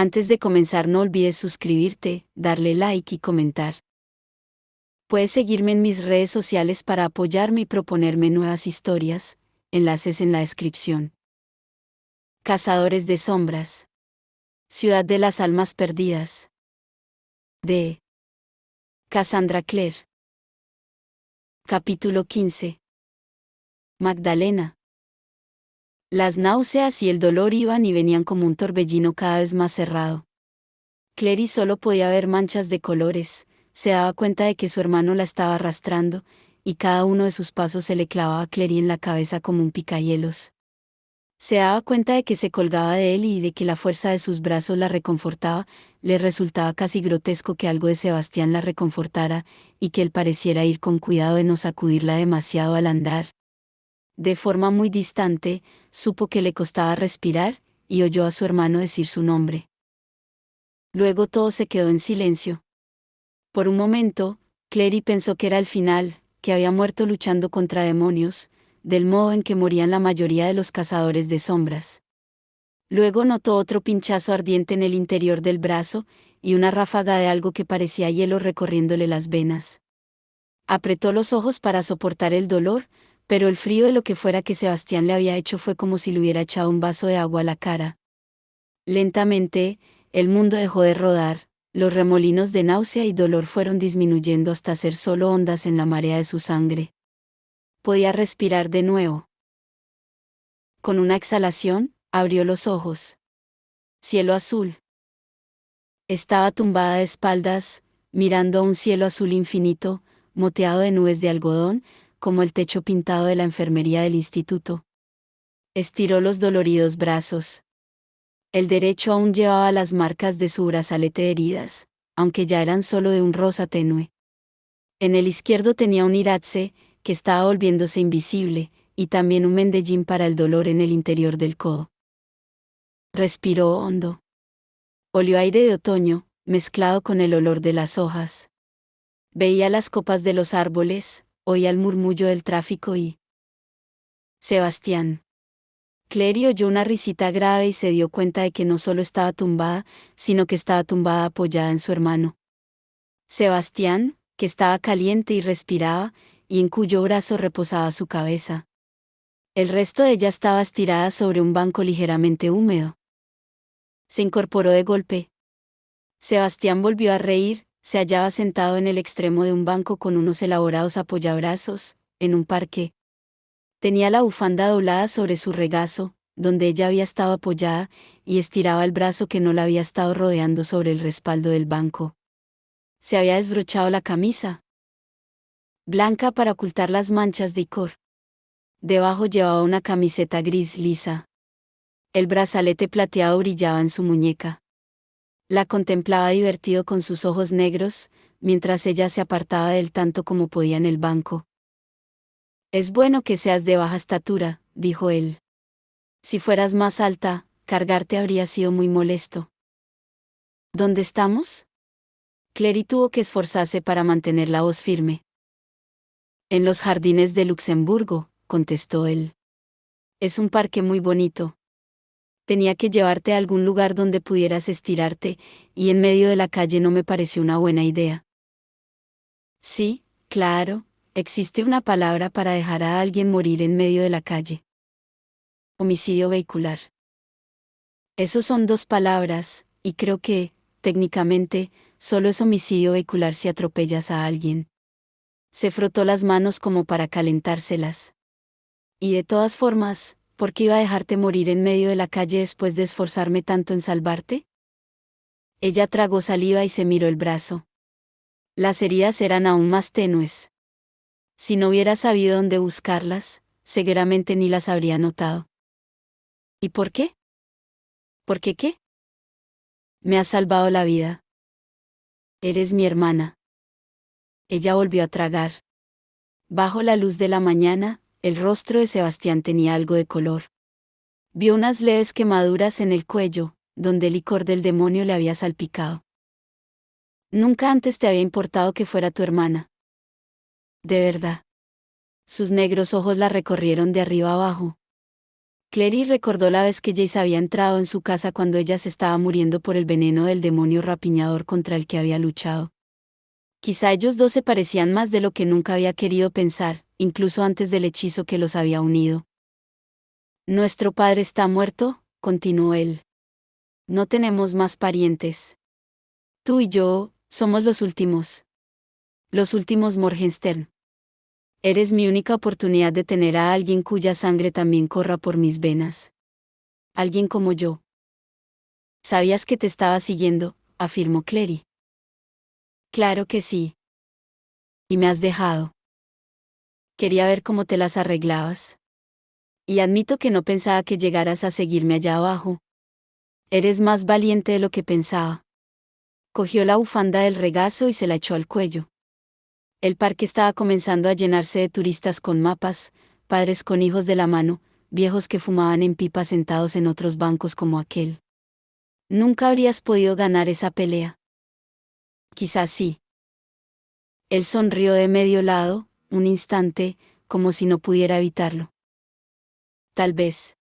Antes de comenzar no olvides suscribirte, darle like y comentar. Puedes seguirme en mis redes sociales para apoyarme y proponerme nuevas historias, enlaces en la descripción. Cazadores de sombras. Ciudad de las almas perdidas. De Cassandra Clare. Capítulo 15. Magdalena. Las náuseas y el dolor iban y venían como un torbellino cada vez más cerrado. Clary solo podía ver manchas de colores, se daba cuenta de que su hermano la estaba arrastrando, y cada uno de sus pasos se le clavaba a Clary en la cabeza como un picahielos. Se daba cuenta de que se colgaba de él y de que la fuerza de sus brazos la reconfortaba, le resultaba casi grotesco que algo de Sebastián la reconfortara, y que él pareciera ir con cuidado de no sacudirla demasiado al andar. De forma muy distante, supo que le costaba respirar, y oyó a su hermano decir su nombre. Luego todo se quedó en silencio. Por un momento, Clary pensó que era el final, que había muerto luchando contra demonios, del modo en que morían la mayoría de los cazadores de sombras. Luego notó otro pinchazo ardiente en el interior del brazo, y una ráfaga de algo que parecía hielo recorriéndole las venas. Apretó los ojos para soportar el dolor, pero el frío de lo que fuera que Sebastián le había hecho fue como si le hubiera echado un vaso de agua a la cara. Lentamente, el mundo dejó de rodar, los remolinos de náusea y dolor fueron disminuyendo hasta ser solo ondas en la marea de su sangre. Podía respirar de nuevo. Con una exhalación, abrió los ojos. Cielo azul. Estaba tumbada de espaldas, mirando a un cielo azul infinito, moteado de nubes de algodón, como el techo pintado de la enfermería del instituto. Estiró los doloridos brazos. El derecho aún llevaba las marcas de su brazalete de heridas, aunque ya eran solo de un rosa tenue. En el izquierdo tenía un iratse, que estaba volviéndose invisible, y también un mendellín para el dolor en el interior del codo. Respiró hondo. Olió aire de otoño, mezclado con el olor de las hojas. Veía las copas de los árboles, oía el murmullo del tráfico y... Sebastián. Clary oyó una risita grave y se dio cuenta de que no solo estaba tumbada, sino que estaba tumbada apoyada en su hermano. Sebastián, que estaba caliente y respiraba, y en cuyo brazo reposaba su cabeza. El resto de ella estaba estirada sobre un banco ligeramente húmedo. Se incorporó de golpe. Sebastián volvió a reír, se hallaba sentado en el extremo de un banco con unos elaborados apoyabrazos, en un parque. Tenía la bufanda doblada sobre su regazo, donde ella había estado apoyada, y estiraba el brazo que no la había estado rodeando sobre el respaldo del banco. Se había desbrochado la camisa blanca para ocultar las manchas de icor. Debajo llevaba una camiseta gris lisa. El brazalete plateado brillaba en su muñeca. La contemplaba divertido con sus ojos negros, mientras ella se apartaba de él tanto como podía en el banco. Es bueno que seas de baja estatura, dijo él. Si fueras más alta, cargarte habría sido muy molesto. ¿Dónde estamos? Clary tuvo que esforzarse para mantener la voz firme. En los jardines de Luxemburgo, contestó él. Es un parque muy bonito. Tenía que llevarte a algún lugar donde pudieras estirarte, y en medio de la calle no me pareció una buena idea. Sí, claro, existe una palabra para dejar a alguien morir en medio de la calle. Homicidio vehicular. Esos son dos palabras, y creo que, técnicamente, solo es homicidio vehicular si atropellas a alguien. Se frotó las manos como para calentárselas. Y de todas formas, ¿por qué iba a dejarte morir en medio de la calle después de esforzarme tanto en salvarte? Ella tragó saliva y se miró el brazo. Las heridas eran aún más tenues. Si no hubiera sabido dónde buscarlas, seguramente ni las habría notado. ¿Y por qué? ¿Por qué qué? Me has salvado la vida. Eres mi hermana. Ella volvió a tragar. Bajo la luz de la mañana, el rostro de Sebastián tenía algo de color. Vio unas leves quemaduras en el cuello, donde el licor del demonio le había salpicado. Nunca antes te había importado que fuera tu hermana. De verdad. Sus negros ojos la recorrieron de arriba abajo. Clary recordó la vez que Jace había entrado en su casa cuando ella se estaba muriendo por el veneno del demonio rapiñador contra el que había luchado. Quizá ellos dos se parecían más de lo que nunca había querido pensar, incluso antes del hechizo que los había unido. Nuestro padre está muerto, continuó él. No tenemos más parientes. Tú y yo, somos los últimos. Los últimos Morgenstern. Eres mi única oportunidad de tener a alguien cuya sangre también corra por mis venas. Alguien como yo. Sabías que te estaba siguiendo, afirmó Clary. Claro que sí. Y me has dejado. Quería ver cómo te las arreglabas. Y admito que no pensaba que llegaras a seguirme allá abajo. Eres más valiente de lo que pensaba. Cogió la bufanda del regazo y se la echó al cuello. El parque estaba comenzando a llenarse de turistas con mapas, padres con hijos de la mano, viejos que fumaban en pipa sentados en otros bancos como aquel. Nunca habrías podido ganar esa pelea. Quizás sí. Él sonrió de medio lado, un instante, como si no pudiera evitarlo. Tal vez.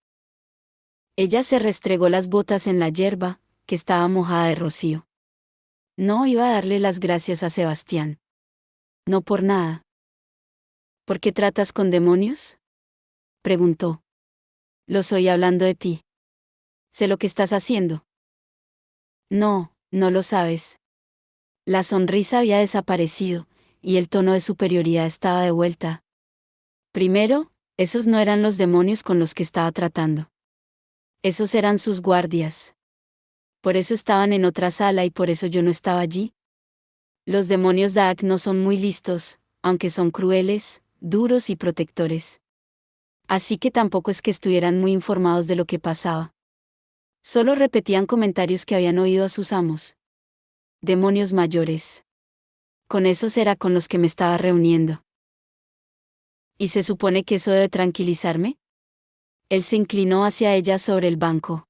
Ella se restregó las botas en la hierba, que estaba mojada de rocío. No iba a darle las gracias a Sebastián. No por nada. ¿Por qué tratas con demonios? Preguntó. Los oí hablando de ti. Sé lo que estás haciendo. No, no lo sabes. La sonrisa había desaparecido, y el tono de superioridad estaba de vuelta. Primero, esos no eran los demonios con los que estaba tratando. Esos eran sus guardias. Por eso estaban en otra sala y por eso yo no estaba allí. Los demonios Daak no son muy listos, aunque son crueles, duros y protectores. Así que tampoco es que estuvieran muy informados de lo que pasaba. Solo repetían comentarios que habían oído a sus amos. Demonios mayores. Con esos era con los que me estaba reuniendo. ¿Y se supone que eso debe tranquilizarme? Él se inclinó hacia ella sobre el banco.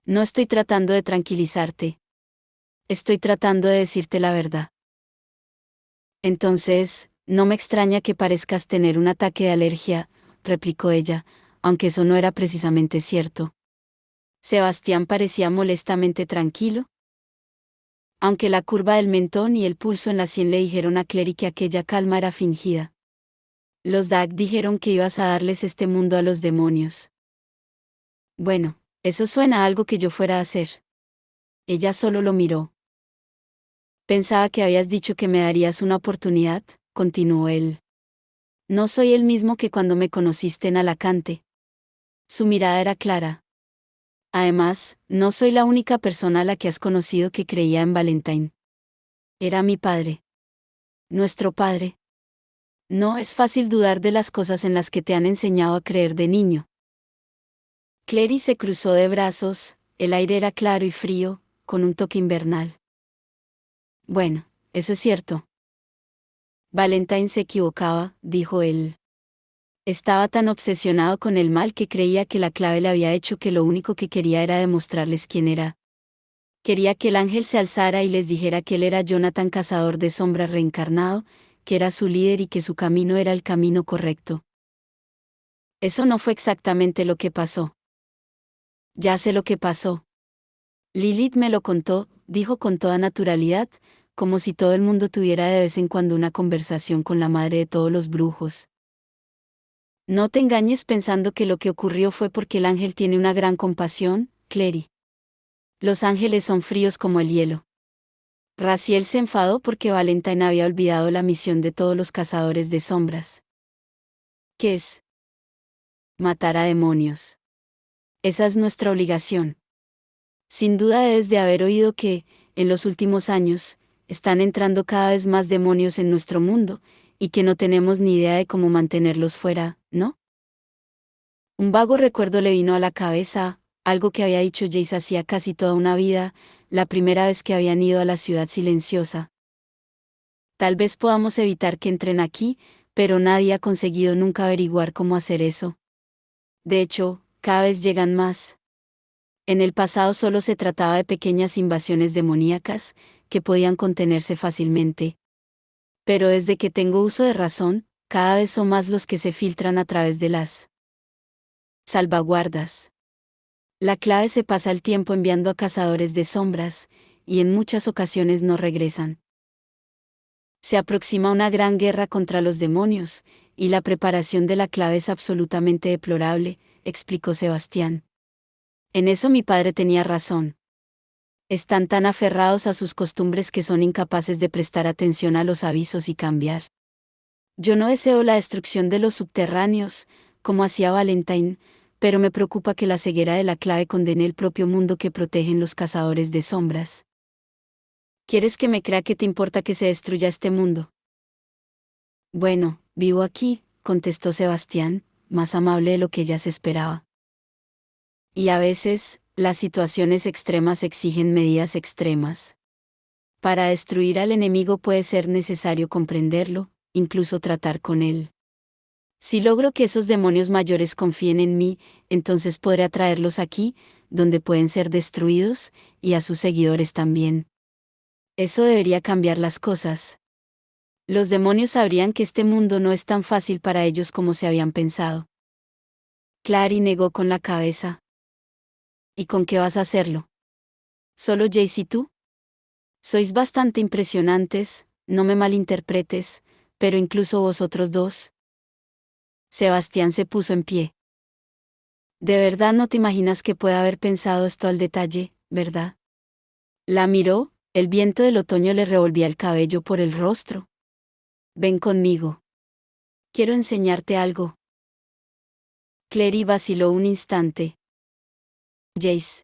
No estoy tratando de tranquilizarte. Estoy tratando de decirte la verdad. Entonces, no me extraña que parezcas tener un ataque de alergia, replicó ella, aunque eso no era precisamente cierto. Sebastián parecía molestamente tranquilo. Aunque la curva del mentón y el pulso en la sien le dijeron a Clary que aquella calma era fingida. Los Daak dijeron que ibas a darles este mundo a los demonios. Bueno, eso suena a algo que yo fuera a hacer. Ella solo lo miró. Pensaba que habías dicho que me darías una oportunidad, continuó él. No soy el mismo que cuando me conociste en Alacante. Su mirada era clara. Además, no soy la única persona a la que has conocido que creía en Valentine. Era mi padre. Nuestro padre. No es fácil dudar de las cosas en las que te han enseñado a creer de niño. Clary se cruzó de brazos, el aire era claro y frío, con un toque invernal. Bueno, eso es cierto. Valentine se equivocaba, dijo él. Estaba tan obsesionado con el mal que creía que la clave le había hecho que lo único que quería era demostrarles quién era. Quería que el ángel se alzara y les dijera que él era Jonathan cazador de sombras reencarnado, que era su líder y que su camino era el camino correcto. Eso no fue exactamente lo que pasó. Ya sé lo que pasó. Lilith me lo contó, dijo con toda naturalidad, como si todo el mundo tuviera de vez en cuando una conversación con la madre de todos los brujos. No te engañes pensando que lo que ocurrió fue porque el ángel tiene una gran compasión, Clary. Los ángeles son fríos como el hielo. Raziel se enfadó porque Valentine había olvidado la misión de todos los cazadores de sombras. ¿Qué es? Matar a demonios. Esa es nuestra obligación. Sin duda debes de haber oído que, en los últimos años, están entrando cada vez más demonios en nuestro mundo, y que no tenemos ni idea de cómo mantenerlos fuera, ¿no? Un vago recuerdo le vino a la cabeza, algo que había dicho Jace hacía casi toda una vida, la primera vez que habían ido a la ciudad silenciosa. Tal vez podamos evitar que entren aquí, pero nadie ha conseguido nunca averiguar cómo hacer eso. De hecho, cada vez llegan más. En el pasado solo se trataba de pequeñas invasiones demoníacas, que podían contenerse fácilmente. Pero desde que tengo uso de razón, cada vez son más los que se filtran a través de las Salvaguardas. La clave se pasa el tiempo enviando a cazadores de sombras, y en muchas ocasiones no regresan. Se aproxima una gran guerra contra los demonios, y la preparación de la clave es absolutamente deplorable, explicó Sebastián. En eso mi padre tenía razón. Están tan aferrados a sus costumbres que son incapaces de prestar atención a los avisos y cambiar. Yo no deseo la destrucción de los subterráneos, como hacía Valentine, pero me preocupa que la ceguera de la clave condene el propio mundo que protegen los cazadores de sombras. ¿Quieres que me crea que te importa que se destruya este mundo? Bueno, vivo aquí, contestó Sebastián, más amable de lo que ella se esperaba. Y a veces, las situaciones extremas exigen medidas extremas. Para destruir al enemigo puede ser necesario comprenderlo, incluso tratar con él. Si logro que esos demonios mayores confíen en mí, entonces podré atraerlos aquí, donde pueden ser destruidos, y a sus seguidores también. Eso debería cambiar las cosas. Los demonios sabrían que este mundo no es tan fácil para ellos como se habían pensado. Clary negó con la cabeza. ¿Y con qué vas a hacerlo? ¿Solo Jace y tú? Sois bastante impresionantes, no me malinterpretes, pero incluso vosotros dos. Sebastián se puso en pie. De verdad no te imaginas que pueda haber pensado esto al detalle, ¿verdad? La miró, el viento del otoño le revolvía el cabello por el rostro. Ven conmigo. Quiero enseñarte algo. Clary vaciló un instante. Jace.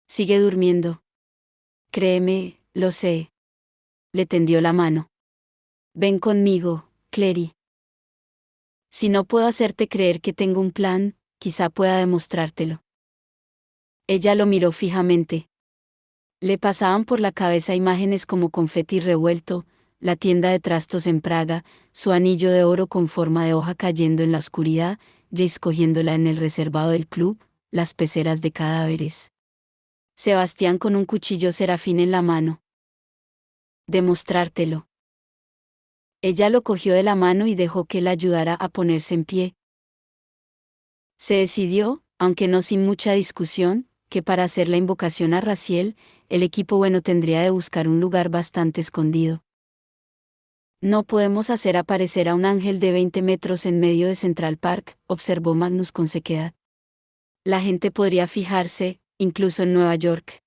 Sigue durmiendo. Créeme, lo sé. Le tendió la mano. Ven conmigo, Clary. Si no puedo hacerte creer que tengo un plan, quizá pueda demostrártelo. Ella lo miró fijamente. Le pasaban por la cabeza imágenes como confeti revuelto, la tienda de trastos en Praga, su anillo de oro con forma de hoja cayendo en la oscuridad, Jace cogiéndola en el reservado del club, las peceras de cadáveres. Sebastián con un cuchillo serafín en la mano. Demostrártelo. Ella lo cogió de la mano y dejó que él ayudara a ponerse en pie. Se decidió, aunque no sin mucha discusión, que para hacer la invocación a Raziel, el equipo bueno tendría de buscar un lugar bastante escondido. No podemos hacer aparecer a un ángel de 20 metros en medio de Central Park, observó Magnus con sequedad. La gente podría fijarse, incluso en Nueva York.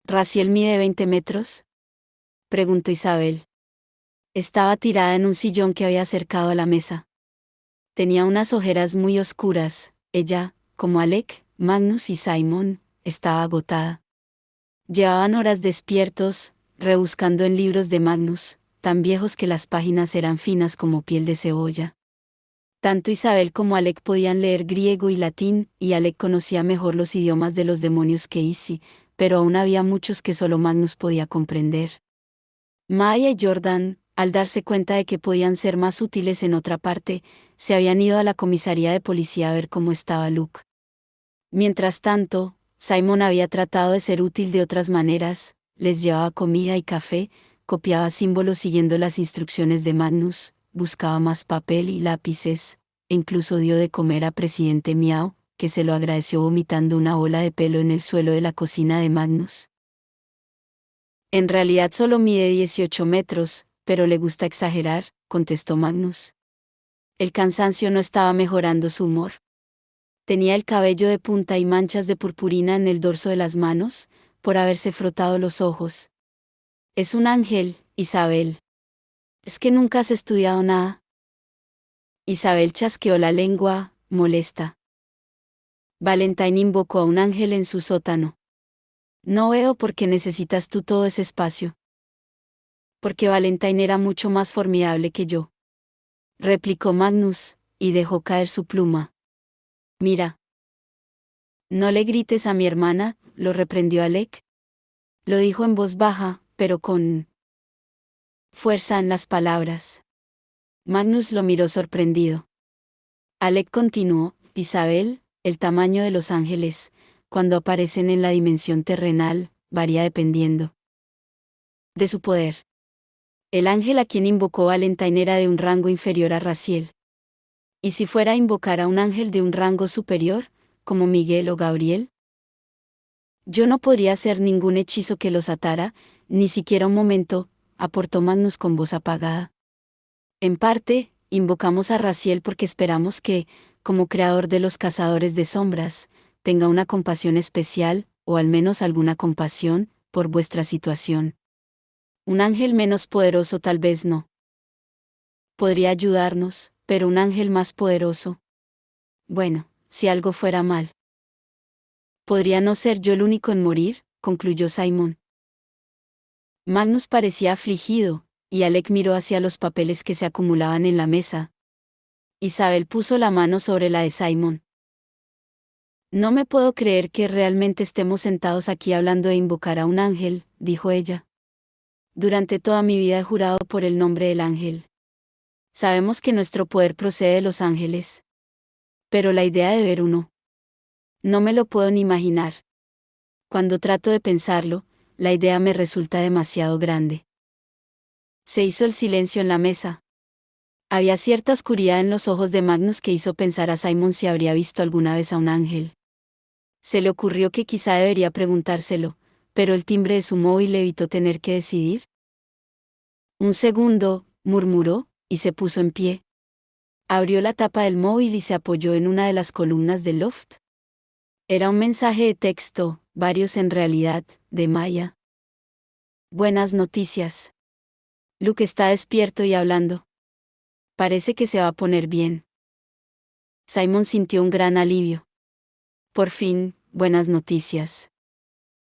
¿Raziel mide 20 metros? Preguntó Isabel. Estaba tirada en un sillón que había acercado a la mesa. Tenía unas ojeras muy oscuras, ella, como Alec, Magnus y Simon, estaba agotada. Llevaban horas despiertos, rebuscando en libros de Magnus, tan viejos que las páginas eran finas como piel de cebolla. Tanto Isabel como Alec podían leer griego y latín, y Alec conocía mejor los idiomas de los demonios que Izzy, pero aún había muchos que solo Magnus podía comprender. Maya y Jordan, al darse cuenta de que podían ser más útiles en otra parte, se habían ido a la comisaría de policía a ver cómo estaba Luke. Mientras tanto, Simon había tratado de ser útil de otras maneras, les llevaba comida y café, copiaba símbolos siguiendo las instrucciones de Magnus, buscaba más papel y lápices, e incluso dio de comer a Presidente Miau, que se lo agradeció vomitando una bola de pelo en el suelo de la cocina de Magnus. En realidad solo mide 18 metros, pero le gusta exagerar, contestó Magnus. El cansancio no estaba mejorando su humor. Tenía el cabello de punta y manchas de purpurina en el dorso de las manos, por haberse frotado los ojos. Es un ángel, Isabel. ¿Es que nunca has estudiado nada? Isabel chasqueó la lengua, molesta. Valentine invocó a un ángel en su sótano. No veo por qué necesitas tú todo ese espacio. Porque Valentine era mucho más formidable que yo. Replicó Magnus, y dejó caer su pluma. Mira. No le grites a mi hermana, lo reprendió Alec. Lo dijo en voz baja, pero con fuerza en las palabras. Magnus lo miró sorprendido. Alec continuó, Isabel, el tamaño de los ángeles, cuando aparecen en la dimensión terrenal, varía dependiendo de su poder. El ángel a quien invocó Valentine era de un rango inferior a Raziel. ¿Y si fuera a invocar a un ángel de un rango superior, como Miguel o Gabriel? Yo no podría hacer ningún hechizo que los atara, ni siquiera un momento, aportó Magnus con voz apagada. En parte, invocamos a Raziel porque esperamos que, como creador de los cazadores de sombras, tenga una compasión especial, o al menos alguna compasión, por vuestra situación. Un ángel menos poderoso tal vez no. Podría ayudarnos, pero un ángel más poderoso. Bueno, si algo fuera mal. ¿Podría no ser yo el único en morir?, concluyó Simon. Magnus parecía afligido, y Alec miró hacia los papeles que se acumulaban en la mesa. Isabel puso la mano sobre la de Simon. No me puedo creer que realmente estemos sentados aquí hablando de invocar a un ángel, dijo ella. Durante toda mi vida he jurado por el nombre del ángel. Sabemos que nuestro poder procede de los ángeles. Pero la idea de ver uno. No me lo puedo ni imaginar. Cuando trato de pensarlo, la idea me resulta demasiado grande. Se hizo el silencio en la mesa. Había cierta oscuridad en los ojos de Magnus que hizo pensar a Simon si habría visto alguna vez a un ángel. Se le ocurrió que quizá debería preguntárselo, pero el timbre de su móvil le evitó tener que decidir. Un segundo, murmuró, y se puso en pie. Abrió la tapa del móvil y se apoyó en una de las columnas del loft. Era un mensaje de texto, varios en realidad, de Maya. Buenas noticias. Luke está despierto y hablando. Parece que se va a poner bien. Simon sintió un gran alivio. Por fin, buenas noticias.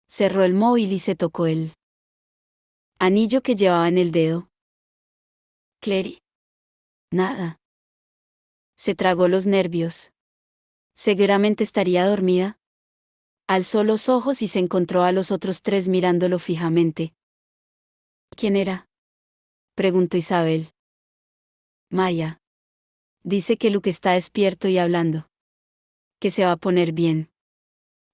Cerró el móvil y se tocó el anillo que llevaba en el dedo. Clary. Nada. Se tragó los nervios. Seguramente estaría dormida. Alzó los ojos y se encontró a los otros tres mirándolo fijamente. ¿Quién era?, preguntó Isabel. Maya. Dice que Luke está despierto y hablando. Que se va a poner bien.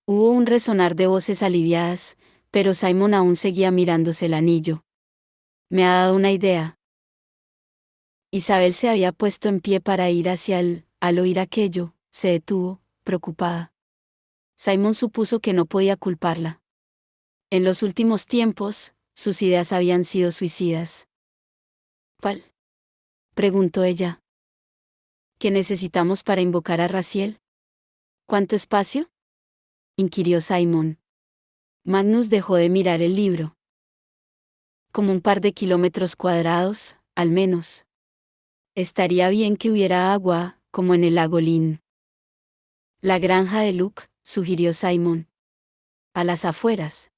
Hubo un resonar de voces aliviadas, pero Simon aún seguía mirándose el anillo. Me ha dado una idea. Isabel se había puesto en pie para ir hacia él. Al oír aquello, se detuvo, preocupada. Simon supuso que no podía culparla. En los últimos tiempos, sus ideas habían sido suicidas. ¿Cuál?, preguntó ella. ¿Qué necesitamos para invocar a Raziel? ¿Cuánto espacio?, inquirió Simon. Magnus dejó de mirar el libro. Como un par de kilómetros cuadrados, al menos. Estaría bien que hubiera agua, como en el lago Lynn. La granja de Luke, sugirió Simon. A las afueras.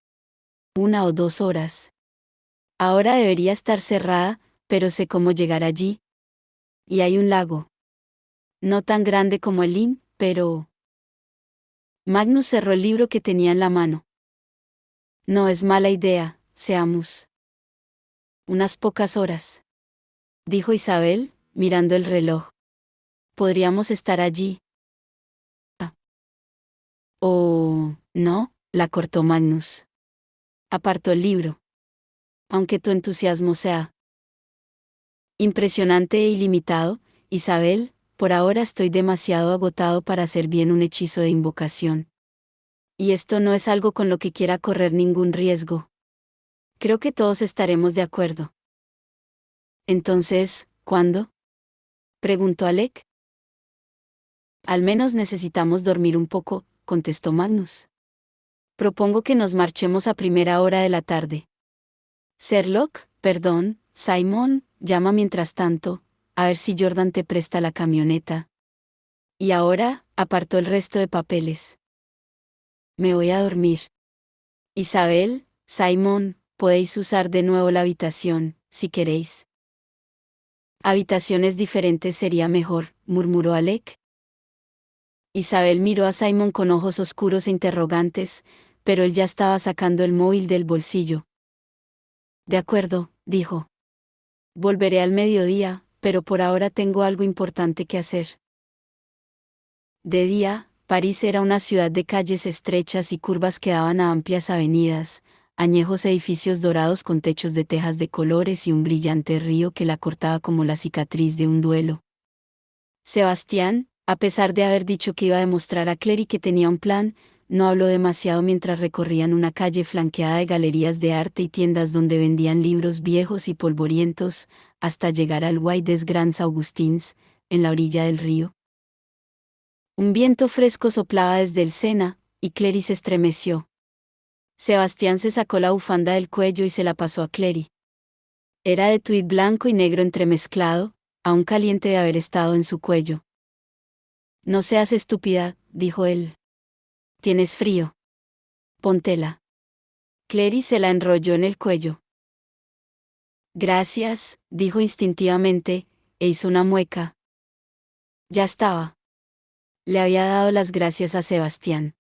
1 o 2 horas. Ahora debería estar cerrada, pero sé cómo llegar allí. Y hay un lago. No tan grande como el Lynn, pero... Magnus cerró el libro que tenía en la mano. No es mala idea, seamos. Unas pocas horas, dijo Isabel, mirando el reloj. Podríamos estar allí. Oh, no, la cortó Magnus. Apartó el libro. Aunque tu entusiasmo sea impresionante e ilimitado, Isabel, por ahora estoy demasiado agotado para hacer bien un hechizo de invocación. Y esto no es algo con lo que quiera correr ningún riesgo. Creo que todos estaremos de acuerdo. Entonces, ¿cuándo?, preguntó Alec. Al menos necesitamos dormir un poco, contestó Magnus. Propongo que nos marchemos a primera hora de la tarde. Sherlock, perdón, Simon, llama mientras tanto, a ver si Jordan te presta la camioneta. Y ahora, apartó el resto de papeles. Me voy a dormir. Isabel, Simon, podéis usar de nuevo la habitación, si queréis. Habitaciones diferentes sería mejor, murmuró Alec. Isabel miró a Simon con ojos oscuros e interrogantes, pero él ya estaba sacando el móvil del bolsillo. De acuerdo, dijo. Volveré al mediodía, pero por ahora tengo algo importante que hacer. De día, París era una ciudad de calles estrechas y curvas que daban a amplias avenidas, añejos edificios dorados con techos de tejas de colores y un brillante río que la cortaba como la cicatriz de un duelo. Sebastián, a pesar de haber dicho que iba a demostrar a Clary que tenía un plan, no habló demasiado mientras recorrían una calle flanqueada de galerías de arte y tiendas donde vendían libros viejos y polvorientos, hasta llegar al Quai des Grands Augustins, en la orilla del río. Un viento fresco soplaba desde el Sena, y Clary se estremeció. Sebastián se sacó la bufanda del cuello y se la pasó a Clary. Era de tuit blanco y negro entremezclado, aún caliente de haber estado en su cuello. No seas estúpida, dijo él. ¿Tienes frío? Póntela. Clary se la enrolló en el cuello. Gracias, dijo instintivamente, e hizo una mueca. Ya estaba. Le había dado las gracias a Sebastián.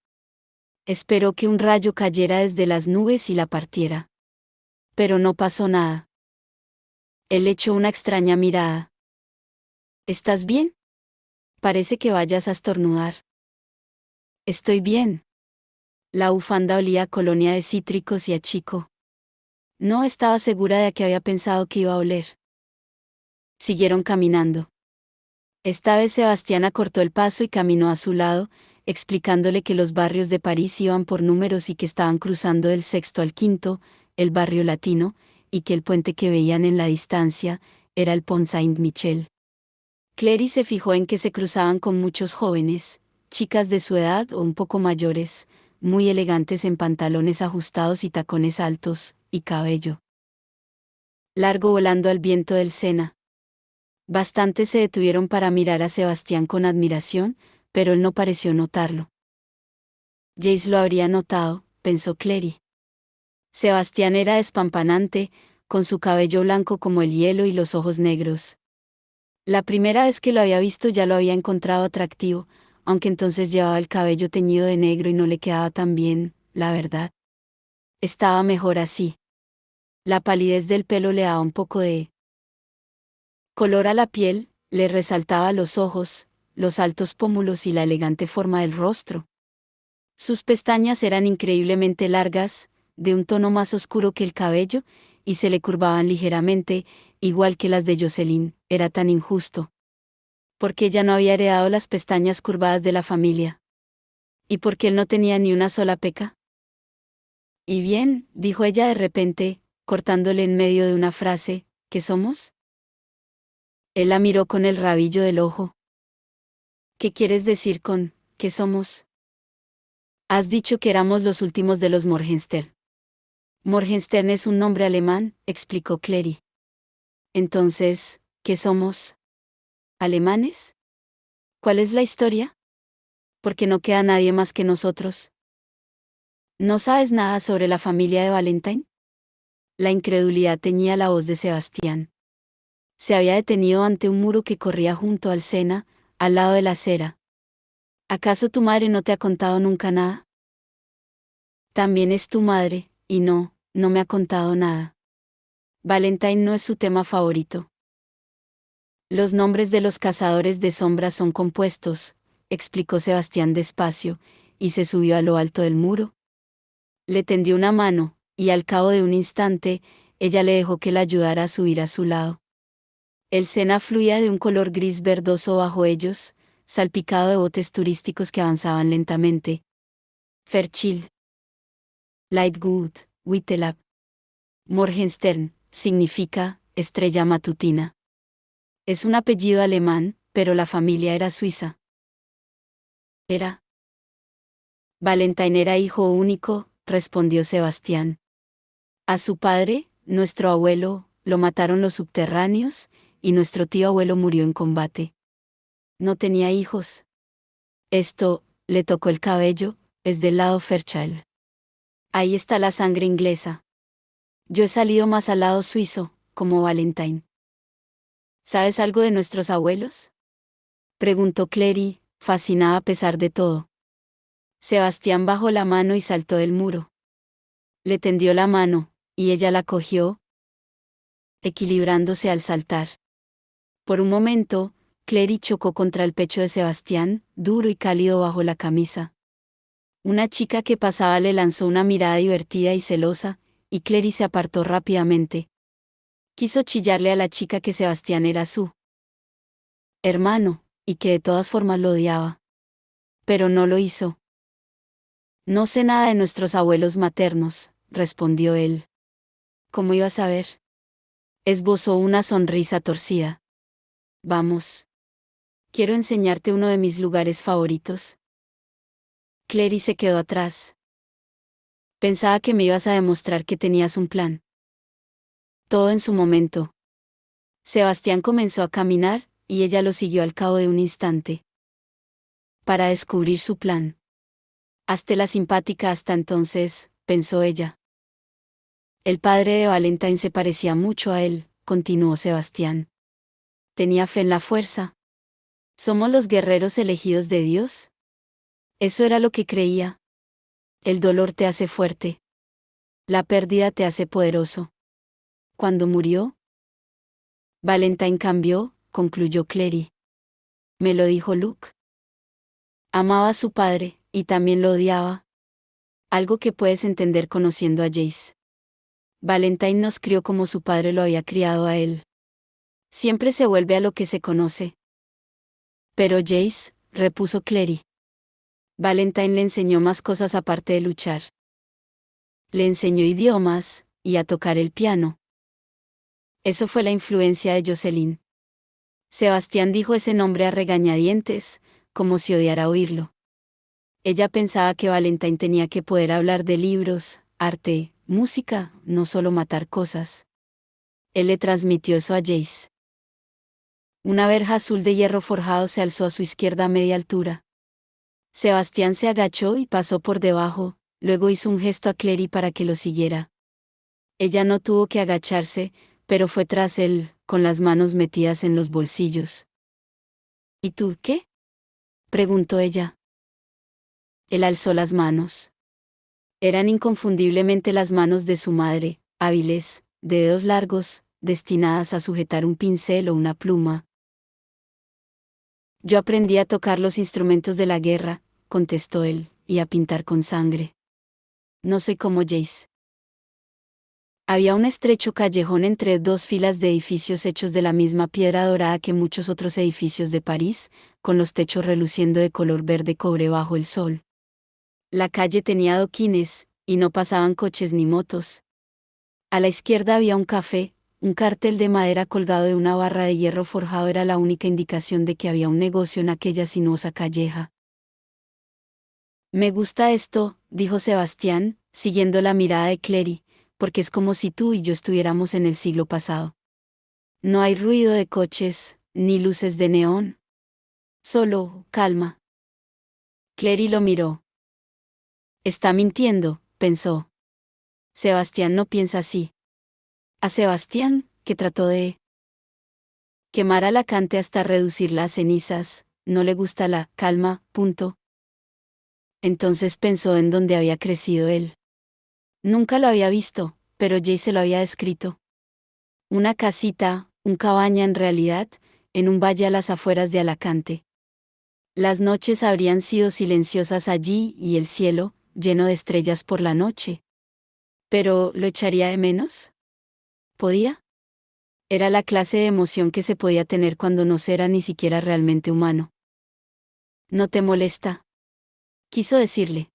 Esperó que un rayo cayera desde las nubes y la partiera. Pero no pasó nada. Él echó una extraña mirada. ¿Estás bien? Parece que vayas a estornudar. Estoy bien. La bufanda olía a colonia de cítricos y a chico. No estaba segura de a qué había pensado que iba a oler. Siguieron caminando. Esta vez Sebastián acortó el paso y caminó a su lado, explicándole que los barrios de París iban por números y que estaban cruzando del sexto al quinto, el barrio latino, y que el puente que veían en la distancia era el Pont Saint-Michel. Clary se fijó en que se cruzaban con muchos jóvenes, chicas de su edad o un poco mayores, muy elegantes en pantalones ajustados y tacones altos, y cabello largo volando al viento del Sena. Bastantes se detuvieron para mirar a Sebastián con admiración, pero él no pareció notarlo. Jace lo habría notado, pensó Clary. Sebastián era despampanante, con su cabello blanco como el hielo y los ojos negros. La primera vez que lo había visto ya lo había encontrado atractivo, aunque entonces llevaba el cabello teñido de negro y no le quedaba tan bien, la verdad. Estaba mejor así. La palidez del pelo le daba un poco de color a la piel, le resaltaba los ojos, los altos pómulos y la elegante forma del rostro. Sus pestañas eran increíblemente largas, de un tono más oscuro que el cabello, y se le curvaban ligeramente, igual que las de Jocelyn. Era tan injusto. Porque ella no había heredado las pestañas curvadas de la familia. ¿Y porque él no tenía ni una sola peca? Y bien, dijo ella de repente, cortándole en medio de una frase, ¿qué somos? Él la miró con el rabillo del ojo. ¿Qué quieres decir con, qué somos? Has dicho que éramos los últimos de los Morgenstern. Morgenstern es un nombre alemán, explicó Clary. Entonces, ¿qué somos? ¿Alemanes? ¿Cuál es la historia? Porque no queda nadie más que nosotros. ¿No sabes nada sobre la familia de Valentine? La incredulidad teñía la voz de Sebastián. Se había detenido ante un muro que corría junto al Sena, al lado de la acera. ¿Acaso tu madre no te ha contado nunca nada? También es tu madre, y no me ha contado nada. Valentine no es su tema favorito. Los nombres de los cazadores de sombras son compuestos, explicó Sebastián despacio, y se subió a lo alto del muro. Le tendió una mano, y al cabo de un instante, ella le dejó que la ayudara a subir a su lado. El Sena fluía de un color gris verdoso bajo ellos, salpicado de botes turísticos que avanzaban lentamente. Fairchild, Lightwood, Whitelaw. Morgenstern, significa, estrella matutina. Es un apellido alemán, pero la familia era suiza. Era. Valentine era hijo único, respondió Sebastián. A su padre, nuestro abuelo, lo mataron los subterráneos, y nuestro tío abuelo murió en combate. No tenía hijos. Esto, le tocó el cabello, es del lado Fairchild. Ahí está la sangre inglesa. Yo he salido más al lado suizo, como Valentine. ¿Sabes algo de nuestros abuelos? Preguntó Clary, fascinada a pesar de todo. Sebastián bajó la mano y saltó del muro. Le tendió la mano, y ella la cogió, equilibrándose al saltar. Por un momento, Clary chocó contra el pecho de Sebastián, duro y cálido bajo la camisa. Una chica que pasaba le lanzó una mirada divertida y celosa, y Clary se apartó rápidamente. Quiso chillarle a la chica que Sebastián era su hermano, y que de todas formas lo odiaba. Pero no lo hizo. No sé nada de nuestros abuelos maternos, respondió él. ¿Cómo iba a saber? Esbozó una sonrisa torcida. Vamos. Quiero enseñarte uno de mis lugares favoritos. Clary se quedó atrás. Pensaba que me ibas a demostrar que tenías un plan. Todo en su momento. Sebastián comenzó a caminar, y ella lo siguió al cabo de un instante. Para descubrir su plan. Hazte la simpática hasta entonces, pensó ella. El padre de Valentine se parecía mucho a él, continuó Sebastián. Tenía fe en la fuerza. ¿Somos los guerreros elegidos de Dios? Eso era lo que creía. El dolor te hace fuerte. La pérdida te hace poderoso. Cuando murió, Valentine cambió, concluyó Clary. Me lo dijo Luke. Amaba a su padre, y también lo odiaba. Algo que puedes entender conociendo a Jace. Valentine nos crió como su padre lo había criado a él. Siempre se vuelve a lo que se conoce. Pero Jace, repuso Clary. Valentine le enseñó más cosas aparte de luchar. Le enseñó idiomas, y a tocar el piano. Eso fue la influencia de Jocelyn. Sebastián dijo ese nombre a regañadientes, como si odiara oírlo. Ella pensaba que Valentine tenía que poder hablar de libros, arte, música, no solo matar cosas. Él le transmitió eso a Jace. Una verja azul de hierro forjado se alzó a su izquierda a media altura. Sebastián se agachó y pasó por debajo, luego hizo un gesto a Clary para que lo siguiera. Ella no tuvo que agacharse, pero fue tras él, con las manos metidas en los bolsillos. ¿Y tú qué? Preguntó ella. Él alzó las manos. Eran inconfundiblemente las manos de su madre, hábiles, de dedos largos, destinadas a sujetar un pincel o una pluma. Yo aprendí a tocar los instrumentos de la guerra, contestó él, y a pintar con sangre. No soy como Jace. Había un estrecho callejón entre dos filas de edificios hechos de la misma piedra dorada que muchos otros edificios de París, con los techos reluciendo de color verde cobre bajo el sol. La calle tenía adoquines, y no pasaban coches ni motos. A la izquierda había un café, un cartel de madera colgado de una barra de hierro forjado era la única indicación de que había un negocio en aquella sinuosa calleja. Me gusta esto, dijo Sebastián, siguiendo la mirada de Clary, porque es como si tú y yo estuviéramos en el siglo pasado. No hay ruido de coches, ni luces de neón. Solo, calma. Clary lo miró. Está mintiendo, pensó. Sebastián no piensa así. A Sebastián, que trató de quemar a la cante hasta reducir las cenizas, no le gusta la calma, punto. Entonces pensó en dónde había crecido él. Nunca lo había visto, pero Jay se lo había descrito. Una casita, un cabaña en realidad, en un valle a las afueras de Alacante. Las noches habrían sido silenciosas allí y el cielo, lleno de estrellas por la noche. ¿Pero lo echaría de menos? ¿Podía? Era la clase de emoción que se podía tener cuando no se era ni siquiera realmente humano. ¿No te molesta? Quiso decirle.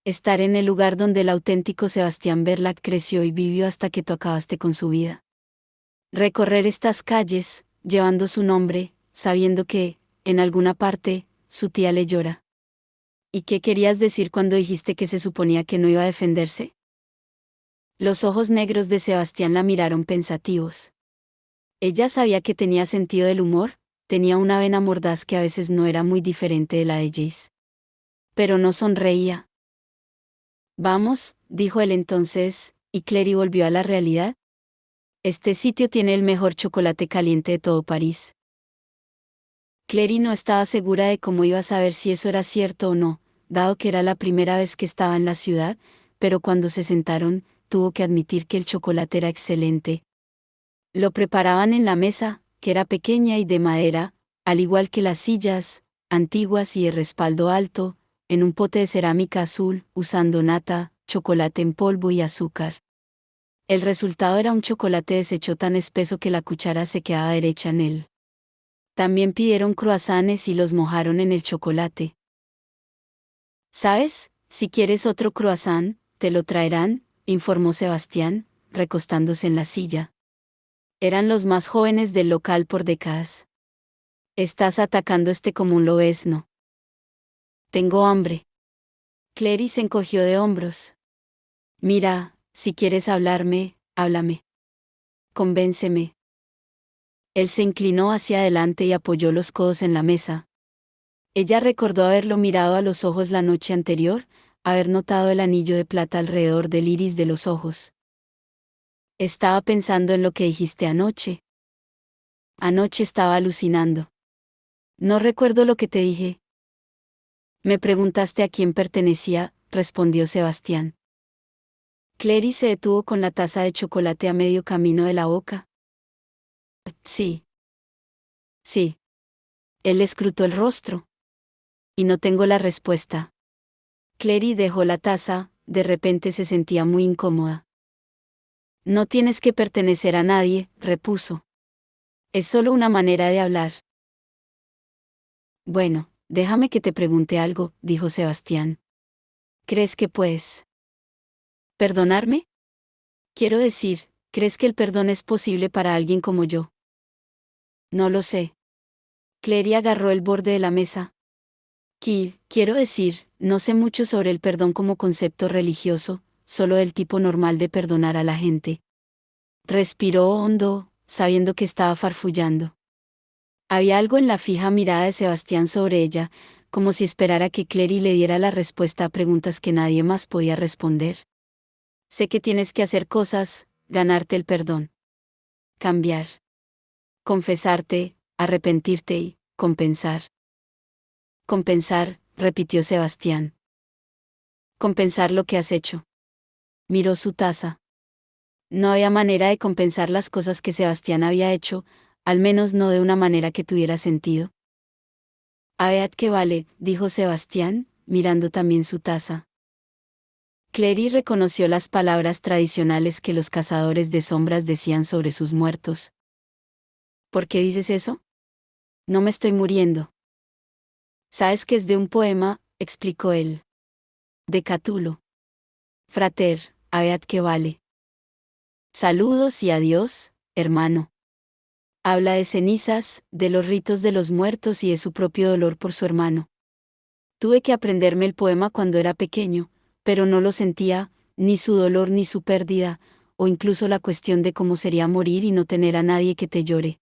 Estar en el lugar donde el auténtico Sebastián Verlac creció y vivió hasta que tú acabaste con su vida. Recorrer estas calles, llevando su nombre, sabiendo que, en alguna parte, su tía le llora. ¿Y qué querías decir cuando dijiste que se suponía que no iba a defenderse? Los ojos negros de Sebastián la miraron pensativos. Ella sabía que tenía sentido del humor, tenía una vena mordaz que a veces no era muy diferente de la de Jace. Pero no sonreía. Vamos, dijo él entonces, y Clary volvió a la realidad. Este sitio tiene el mejor chocolate caliente de todo París. Clary no estaba segura de cómo iba a saber si eso era cierto o no, dado que era la primera vez que estaba en la ciudad, pero cuando se sentaron, tuvo que admitir que el chocolate era excelente. Lo preparaban en la mesa, que era pequeña y de madera, al igual que las sillas, antiguas y de respaldo alto, en un pote de cerámica azul, usando nata, chocolate en polvo y azúcar. El resultado era un chocolate deshecho tan espeso que la cuchara se quedaba derecha en él. También pidieron croissants y los mojaron en el chocolate. ¿Sabes? Si quieres otro croissant, te lo traerán, informó Sebastián, recostándose en la silla. Eran los más jóvenes del local por décadas. Estás atacando como un lobezno. Tengo hambre. Clary se encogió de hombros. Mira, si quieres hablarme, háblame. Convénceme. Él se inclinó hacia adelante y apoyó los codos en la mesa. Ella recordó haberlo mirado a los ojos la noche anterior, haber notado el anillo de plata alrededor del iris de los ojos. Estaba pensando en lo que dijiste anoche. Anoche estaba alucinando. No recuerdo lo que te dije. Me preguntaste a quién pertenecía, respondió Sebastián. Clary se detuvo con la taza de chocolate a medio camino de la boca. Sí. Sí. Él le escrutó el rostro. Y no tengo la respuesta. Clary dejó la taza, de repente se sentía muy incómoda. No tienes que pertenecer a nadie, repuso. Es solo una manera de hablar. Bueno, déjame que te pregunte algo, dijo Sebastián. ¿Crees que puedes perdonarme? Quiero decir, ¿crees que el perdón es posible para alguien como yo? No lo sé. Clary agarró el borde de la mesa. Quiero decir, no sé mucho sobre el perdón como concepto religioso, solo del tipo normal de perdonar a la gente. Respiró hondo, sabiendo que estaba farfullando. Había algo en la fija mirada de Sebastián sobre ella, como si esperara que Clary le diera la respuesta a preguntas que nadie más podía responder. Sé que tienes que hacer cosas, ganarte el perdón. Cambiar. Confesarte, arrepentirte y compensar. Compensar, repitió Sebastián. Compensar lo que has hecho. Miró su taza. No había manera de compensar las cosas que Sebastián había hecho, al menos no de una manera que tuviera sentido. Abeat que vale, dijo Sebastián, mirando también su taza. Clary reconoció las palabras tradicionales que los cazadores de sombras decían sobre sus muertos. ¿Por qué dices eso? No me estoy muriendo. ¿Sabes que es de un poema?, explicó él. De Catulo. Frater, Abeat que vale. Saludos y adiós, hermano. Habla de cenizas, de los ritos de los muertos y de su propio dolor por su hermano. Tuve que aprenderme el poema cuando era pequeño, pero no lo sentía, ni su dolor ni su pérdida, o incluso la cuestión de cómo sería morir y no tener a nadie que te llore.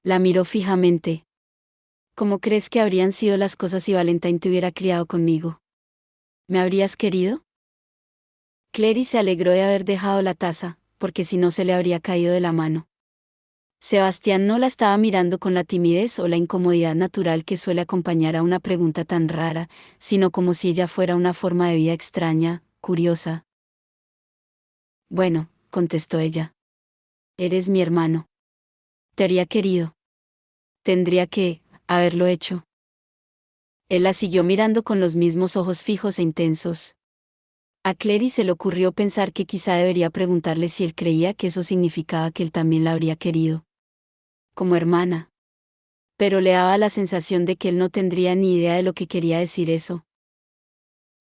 La miró fijamente. ¿Cómo crees que habrían sido las cosas si Valentine te hubiera criado conmigo? ¿Me habrías querido? Clary se alegró de haber dejado la taza, porque si no se le habría caído de la mano. Sebastián no la estaba mirando con la timidez o la incomodidad natural que suele acompañar a una pregunta tan rara, sino como si ella fuera una forma de vida extraña, curiosa. Bueno, contestó ella. Eres mi hermano. Te habría querido. Tendría que haberlo hecho. Él la siguió mirando con los mismos ojos fijos e intensos. A Clary se le ocurrió pensar que quizá debería preguntarle si él creía que eso significaba que él también la habría querido. Como hermana. Pero le daba la sensación de que él no tendría ni idea de lo que quería decir eso.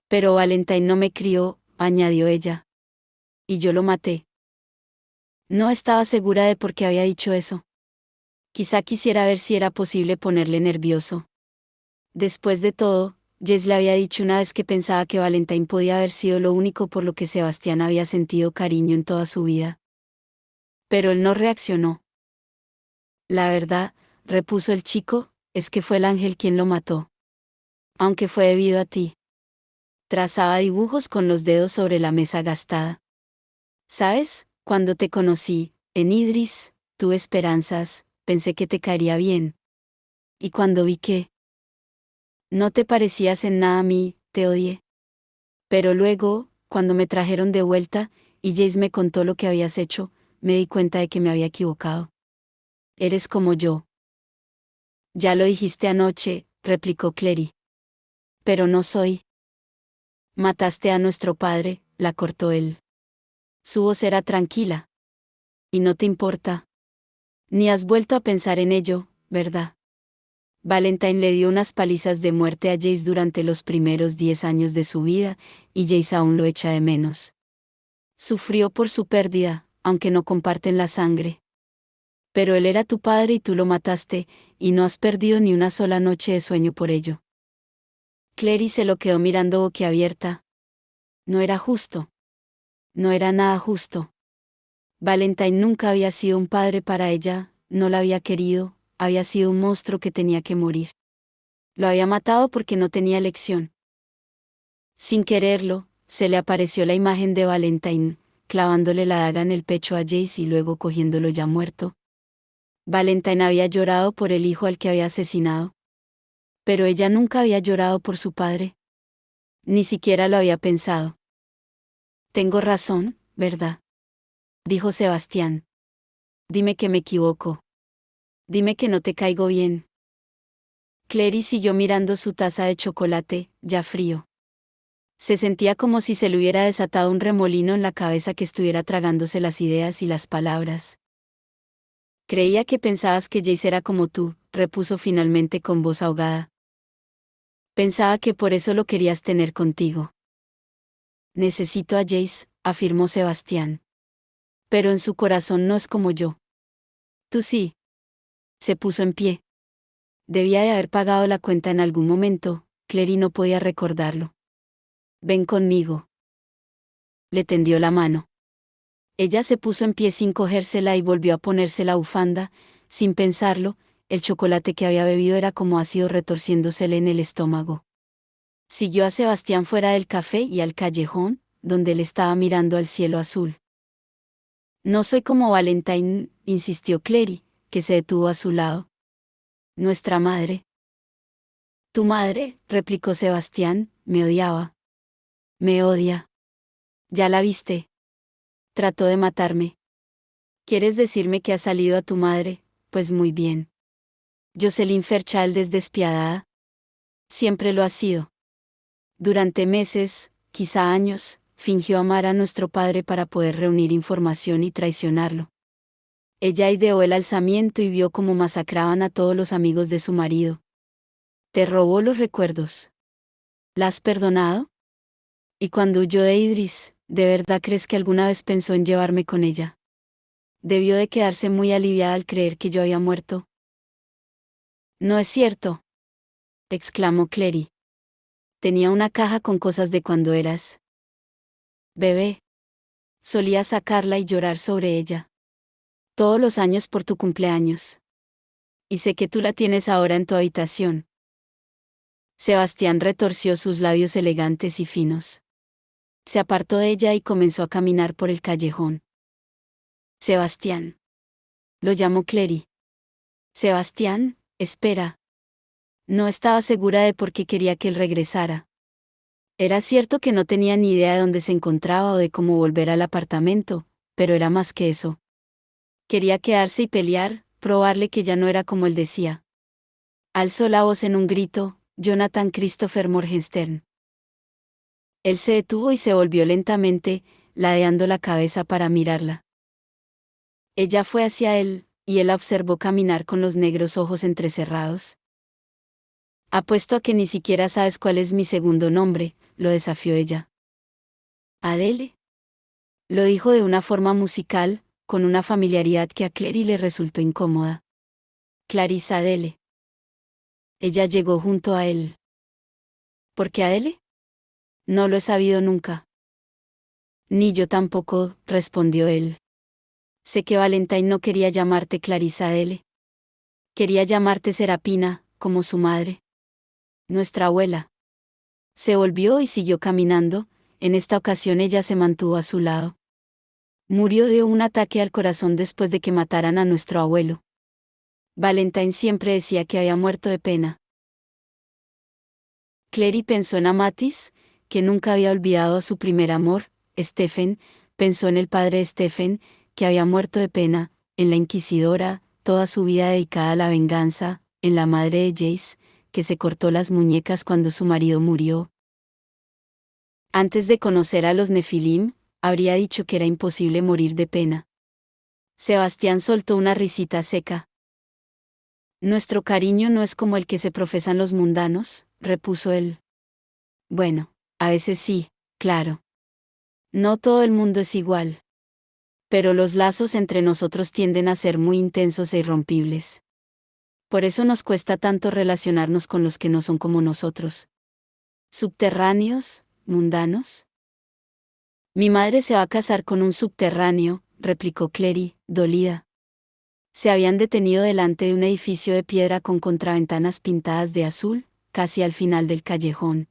Pero Valentine no me crió, añadió ella. Y yo lo maté. No estaba segura de por qué había dicho eso. Quizá quisiera ver si era posible ponerle nervioso. Después de todo, Jess le había dicho una vez que pensaba que Valentine podía haber sido lo único por lo que Sebastián había sentido cariño en toda su vida. Pero él no reaccionó. La verdad, repuso el chico, es que fue el ángel quien lo mató. Aunque fue debido a ti. Trazaba dibujos con los dedos sobre la mesa gastada. ¿Sabes? Cuando te conocí, en Idris, tuve esperanzas, pensé que te caería bien. Y cuando vi que no te parecías en nada a mí, te odié. Pero luego, cuando me trajeron de vuelta, y Jace me contó lo que habías hecho, me di cuenta de que me había equivocado. Eres como yo. Ya lo dijiste anoche, replicó Clary. Pero no soy. Mataste a nuestro padre, la cortó él. Su voz era tranquila. Y no te importa. Ni has vuelto a pensar en ello, ¿verdad? Valentine le dio unas palizas de muerte a Jace durante los primeros 10 años de su vida, y Jace aún lo echa de menos. Sufrió por su pérdida, aunque no comparten la sangre. Pero él era tu padre y tú lo mataste, y no has perdido ni una sola noche de sueño por ello. Clary se lo quedó mirando boquiabierta. No era justo. No era nada justo. Valentine nunca había sido un padre para ella, no la había querido, había sido un monstruo que tenía que morir. Lo había matado porque no tenía elección. Sin quererlo, se le apareció la imagen de Valentine, clavándole la daga en el pecho a Jace y luego cogiéndolo ya muerto. Valentine había llorado por el hijo al que había asesinado. Pero ella nunca había llorado por su padre. Ni siquiera lo había pensado. Tengo razón, ¿verdad? Dijo Sebastián. Dime que me equivoco. Dime que no te caigo bien. Clary siguió mirando su taza de chocolate, ya frío. Se sentía como si se le hubiera desatado un remolino en la cabeza que estuviera tragándose las ideas y las palabras. Creía que pensabas que Jace era como tú, repuso finalmente con voz ahogada. Pensaba que por eso lo querías tener contigo. Necesito a Jace, afirmó Sebastián. Pero en su corazón no es como yo. Tú sí. Se puso en pie. Debía de haber pagado la cuenta en algún momento, Clary no podía recordarlo. Ven conmigo. Le tendió la mano. Ella se puso en pie sin cogérsela y volvió a ponerse la bufanda, sin pensarlo, el chocolate que había bebido era como ácido retorciéndosele en el estómago. Siguió a Sebastián fuera del café y al callejón, donde él estaba mirando al cielo azul. No soy como Valentine, insistió Clary, que se detuvo a su lado. Nuestra madre. Tu madre, replicó Sebastián, me odiaba. Me odia. Ya la viste. Trató de matarme. ¿Quieres decirme que has salido a tu madre? Pues muy bien. Jocelyn Fairchild es despiadada. Siempre lo ha sido. Durante meses, quizá años, fingió amar a nuestro padre para poder reunir información y traicionarlo. Ella ideó el alzamiento y vio cómo masacraban a todos los amigos de su marido. Te robó los recuerdos. ¿La has perdonado? Y cuando huyó de Idris, ¿de verdad crees que alguna vez pensó en llevarme con ella? Debió de quedarse muy aliviada al creer que yo había muerto. No es cierto, exclamó Clary. Tenía una caja con cosas de cuando eras bebé. Solía sacarla y llorar sobre ella. Todos los años por tu cumpleaños. Y sé que tú la tienes ahora en tu habitación. Sebastián retorció sus labios elegantes y finos. Se apartó de ella y comenzó a caminar por el callejón. Sebastián. Lo llamó Clary. Sebastián, espera. No estaba segura de por qué quería que él regresara. Era cierto que no tenía ni idea de dónde se encontraba o de cómo volver al apartamento, pero era más que eso. Quería quedarse y pelear, probarle que ya no era como él decía. Alzó la voz en un grito, Jonathan Christopher Morgenstern. Él se detuvo y se volvió lentamente, ladeando la cabeza para mirarla. Ella fue hacia él, y él la observó caminar con los negros ojos entrecerrados. Apuesto a que ni siquiera sabes cuál es mi segundo nombre, lo desafió ella. Adele. Lo dijo de una forma musical, con una familiaridad que a Clary le resultó incómoda. Clarissa Adele. Ella llegó junto a él. ¿Por qué Adele? No lo he sabido nunca. Ni yo tampoco, respondió él. Sé que Valentine no quería llamarte Clarissa Adele. Quería llamarte Serapina, como su madre. Nuestra abuela. Se volvió y siguió caminando, en esta ocasión ella se mantuvo a su lado. Murió de un ataque al corazón después de que mataran a nuestro abuelo. Valentine siempre decía que había muerto de pena. Clary pensó en Amatis, que nunca había olvidado a su primer amor, Stephen, pensó en el padre de Stephen, que había muerto de pena, en la inquisidora, toda su vida dedicada a la venganza, en la madre de Jace, que se cortó las muñecas cuando su marido murió. Antes de conocer a los Nefilim, habría dicho que era imposible morir de pena. Sebastián soltó una risita seca. Nuestro cariño no es como el que se profesan los mundanos, repuso él. Bueno, a veces sí, claro. No todo el mundo es igual. Pero los lazos entre nosotros tienden a ser muy intensos e irrompibles. Por eso nos cuesta tanto relacionarnos con los que no son como nosotros. ¿Subterráneos? ¿Mundanos? Mi madre se va a casar con un subterráneo, replicó Clary, dolida. Se habían detenido delante de un edificio de piedra con contraventanas pintadas de azul, casi al final del callejón.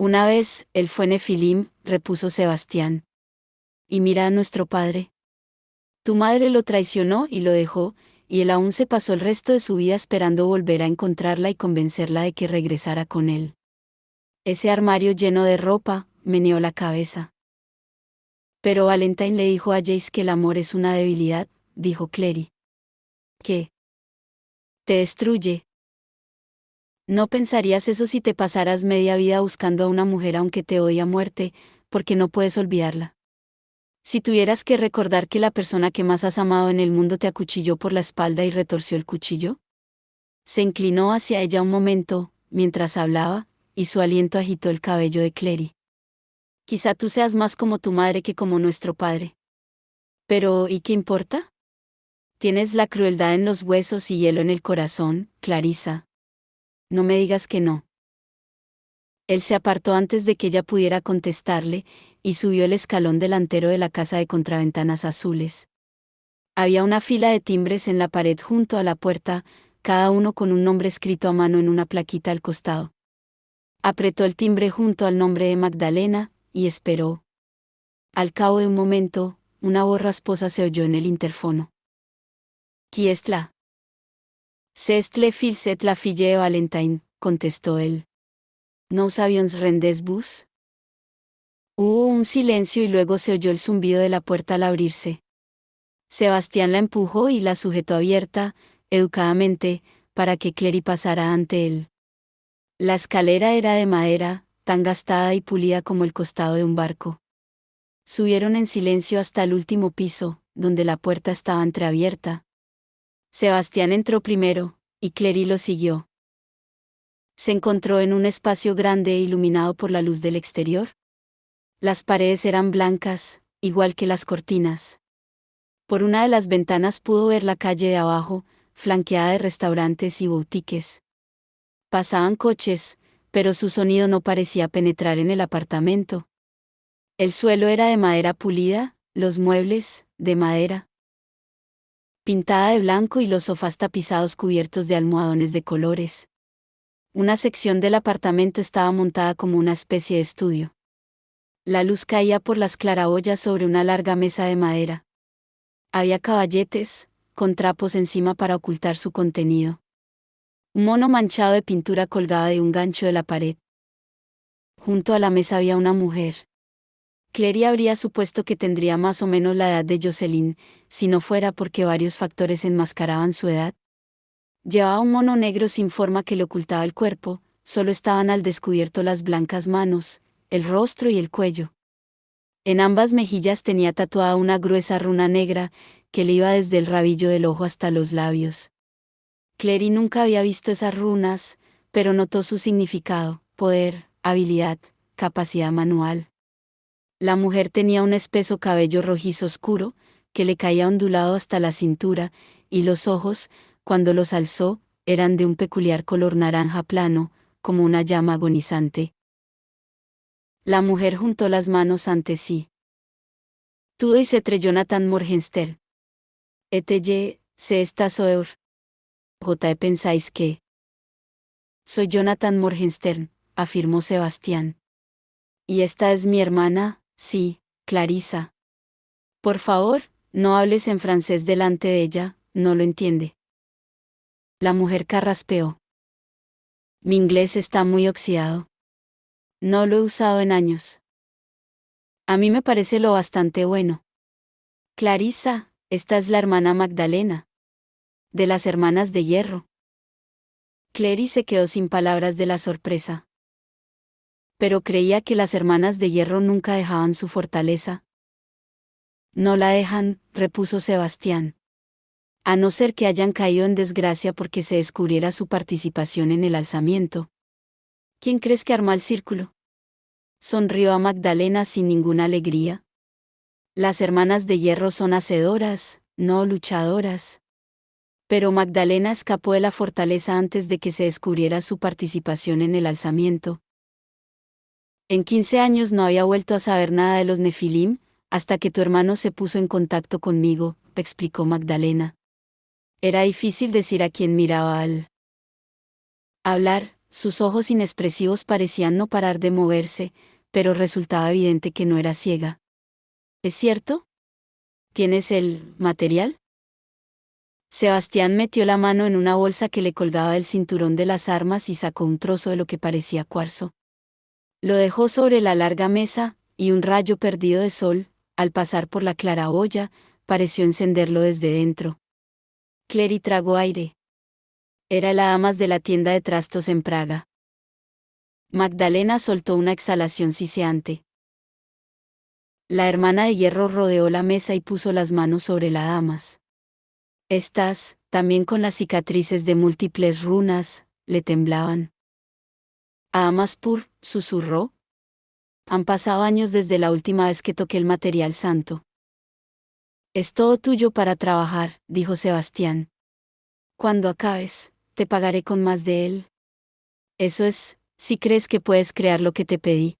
Una vez, él fue Nefilim, repuso Sebastián. Y mira a nuestro padre. Tu madre lo traicionó y lo dejó, y él aún se pasó el resto de su vida esperando volver a encontrarla y convencerla de que regresara con él. Ese armario lleno de ropa, meneó la cabeza. Pero Valentine le dijo a Jace que el amor es una debilidad, dijo Clary. ¿Qué? Te destruye. No pensarías eso si te pasaras media vida buscando a una mujer aunque te odie a muerte, porque no puedes olvidarla. Si tuvieras que recordar que la persona que más has amado en el mundo te acuchilló por la espalda y retorció el cuchillo. Se inclinó hacia ella un momento, mientras hablaba, y su aliento agitó el cabello de Clary. Quizá tú seas más como tu madre que como nuestro padre. Pero, ¿y qué importa? Tienes la crueldad en los huesos y hielo en el corazón, Clarissa. No me digas que no. Él se apartó antes de que ella pudiera contestarle, y subió el escalón delantero de la casa de contraventanas azules. Había una fila de timbres en la pared junto a la puerta, cada uno con un nombre escrito a mano en una plaquita al costado. Apretó el timbre junto al nombre de Magdalena, y esperó. Al cabo de un momento, una voz rasposa se oyó en el interfono. «¿Qui est là?» «C'est le fils et la fille de Valentine», contestó él. «Nous avions rendez-vous?» Hubo un silencio y luego se oyó el zumbido de la puerta al abrirse. Sebastián la empujó y la sujetó abierta, educadamente, para que Clary pasara ante él. La escalera era de madera, tan gastada y pulida como el costado de un barco. Subieron en silencio hasta el último piso, donde la puerta estaba entreabierta. Sebastián entró primero, y Clary lo siguió. Se encontró en un espacio grande e iluminado por la luz del exterior. Las paredes eran blancas, igual que las cortinas. Por una de las ventanas pudo ver la calle de abajo, flanqueada de restaurantes y boutiques. Pasaban coches, pero su sonido no parecía penetrar en el apartamento. El suelo era de madera pulida, los muebles, de madera pintada de blanco y los sofás tapizados cubiertos de almohadones de colores. Una sección del apartamento estaba montada como una especie de estudio. La luz caía por las claraboyas sobre una larga mesa de madera. Había caballetes, con trapos encima para ocultar su contenido. Un mono manchado de pintura colgaba de un gancho de la pared. Junto a la mesa había una mujer. Clary habría supuesto que tendría más o menos la edad de Jocelyn, si no fuera porque varios factores enmascaraban su edad. Llevaba un mono negro sin forma que le ocultaba el cuerpo, solo estaban al descubierto las blancas manos, el rostro y el cuello. En ambas mejillas tenía tatuada una gruesa runa negra, que le iba desde el rabillo del ojo hasta los labios. Clary nunca había visto esas runas, pero notó su significado: poder, habilidad, capacidad manual. La mujer tenía un espeso cabello rojizo oscuro, que le caía ondulado hasta la cintura, y los ojos, cuando los alzó, eran de un peculiar color naranja plano, como una llama agonizante. La mujer juntó las manos ante sí. «Tú y c'est Jonathan Morgenstern. Et se está soeur. J. ¿Pensáis que?» «Soy Jonathan Morgenstern», afirmó Sebastián. «Y esta es mi hermana, sí, Clarissa. Por favor, no hables en francés delante de ella, no lo entiende». La mujer carraspeó. «Mi inglés está muy oxidado. No lo he usado en años. A mí me parece lo bastante bueno». «Clarissa, esta es la hermana Magdalena. De las hermanas de hierro». Clary se quedó sin palabras de la sorpresa. Pero creía que las hermanas de hierro nunca dejaban su fortaleza. «No la dejan», repuso Sebastián. A no ser que hayan caído en desgracia porque se descubriera su participación en el alzamiento. ¿Quién crees que armó el círculo? Sonrió a Magdalena sin ninguna alegría. Las hermanas de hierro son hacedoras, no luchadoras. Pero Magdalena escapó de la fortaleza antes de que se descubriera su participación en el alzamiento. En 15 años no había vuelto a saber nada de los Nefilim, hasta que tu hermano se puso en contacto conmigo, explicó Magdalena. Era difícil decir a quién miraba al hablar, sus ojos inexpresivos parecían no parar de moverse, pero resultaba evidente que no era ciega. ¿Es cierto? ¿Tienes el material? Sebastián metió la mano en una bolsa que le colgaba del cinturón de las armas y sacó un trozo de lo que parecía cuarzo. Lo dejó sobre la larga mesa, y un rayo perdido de sol, al pasar por la claraboya, pareció encenderlo desde dentro. Clary tragó aire. Era el hadamas de la tienda de trastos en Praga. Magdalena soltó una exhalación siseante. La hermana de hierro rodeó la mesa y puso las manos sobre la hadamas. Estas, también con las cicatrices de múltiples runas, le temblaban. Amaspur, susurró. Han pasado años desde la última vez que toqué el material santo. Es todo tuyo para trabajar, dijo Sebastián. Cuando acabes, te pagaré con más de él. Eso es, si crees que puedes crear lo que te pedí.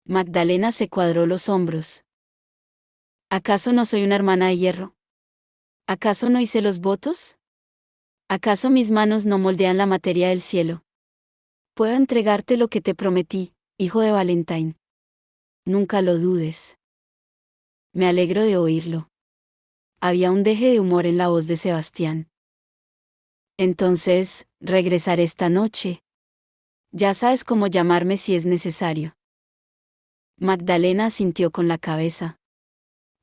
Magdalena se cuadró los hombros. ¿Acaso no soy una hermana de hierro? ¿Acaso no hice los votos? ¿Acaso mis manos no moldean la materia del cielo? Puedo entregarte lo que te prometí, hijo de Valentine. Nunca lo dudes. Me alegro de oírlo. Había un deje de humor en la voz de Sebastián. Entonces, regresaré esta noche. Ya sabes cómo llamarme si es necesario. Magdalena asintió con la cabeza.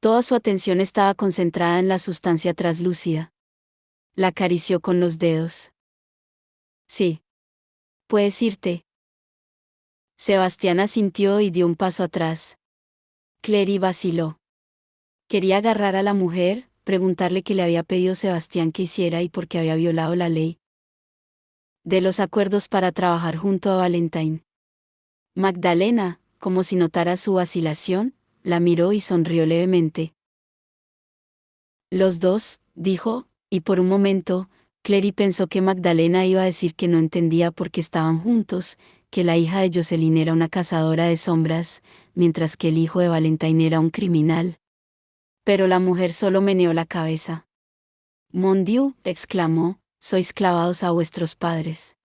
Toda su atención estaba concentrada en la sustancia traslúcida. La acarició con los dedos. Sí. Puedes irte. Sebastián asintió y dio un paso atrás. Clary vaciló. Quería agarrar a la mujer, preguntarle qué le había pedido Sebastián que hiciera y por qué había violado la ley. De los acuerdos para trabajar junto a Valentine. Magdalena, como si notara su vacilación, la miró y sonrió levemente. Los dos, dijo, y por un momento, Clary pensó que Magdalena iba a decir que no entendía por qué estaban juntos, que la hija de Jocelyn era una cazadora de sombras, mientras que el hijo de Valentine era un criminal. Pero la mujer solo meneó la cabeza. Mon Dieu, exclamó, sois clavados a vuestros padres.